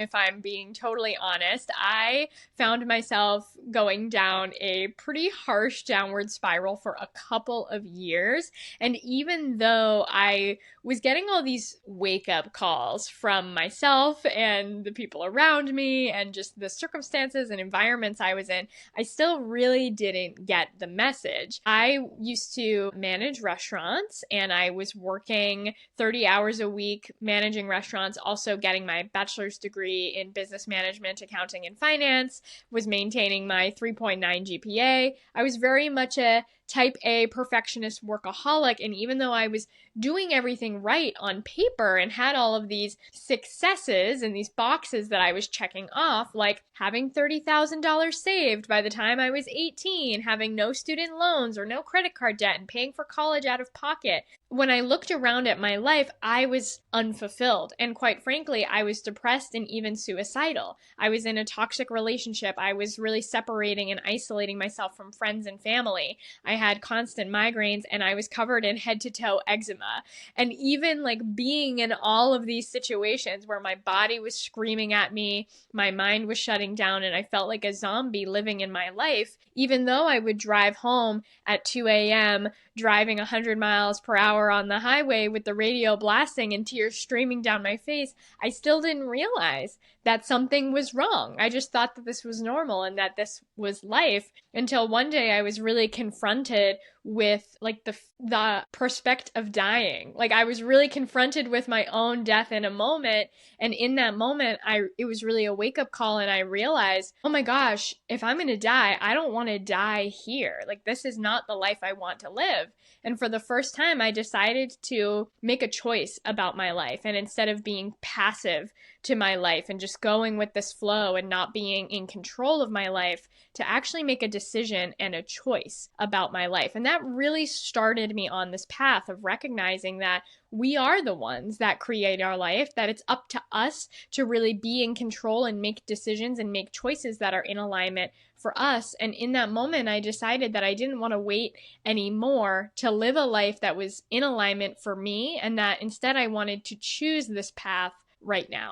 If I'm being totally honest, I found myself going down a pretty harsh downward spiral for a couple of years. And even though I was getting all these wake up calls from myself and the people around me and just the circumstances and environments I was in, I still really didn't get the message. I used to manage restaurants and I was working 30 hours a week managing restaurants, also getting my bachelor's degree in business management, accounting, and finance, was maintaining my 3.9 GPA. I was very much a type A perfectionist workaholic. And even though I was doing everything right on paper and had all of these successes and these boxes that I was checking off, like having $30,000 saved by the time I was 18, having no student loans or no credit card debt, and paying for college out of pocket, when I looked around at my life, I was unfulfilled. And quite frankly, I was depressed and even suicidal. I was in a toxic relationship. I was really separating and isolating myself from friends and family. I had constant migraines and I was covered in head to toe eczema. And even like being in all of these situations where my body was screaming at me, my mind was shutting down, and I felt like a zombie living in my life, even though I would drive home at 2 a.m., driving 100 miles per hour on the highway with the radio blasting and tears streaming down my face, I still didn't realize that something was wrong. I just thought that this was normal and that this was life, until one day I was really confronted with like the prospect of dying. Like I was really confronted with my own death in a moment, and in that moment it was really a wake-up call, and I realized, oh my gosh, if I'm going to die, I don't want to die here. Like this is not the life I want to live. And for the first time, I decided to make a choice about my life, and instead of being passive to my life and just going with this flow and not being in control of my life, to actually make a decision and a choice about my life. And that really started me on this path of recognizing that we are the ones that create our life, that it's up to us to really be in control and make decisions and make choices that are in alignment for us. And in that moment, I decided that I didn't want to wait anymore to live a life that was in alignment for me, and that instead I wanted to choose this path right now.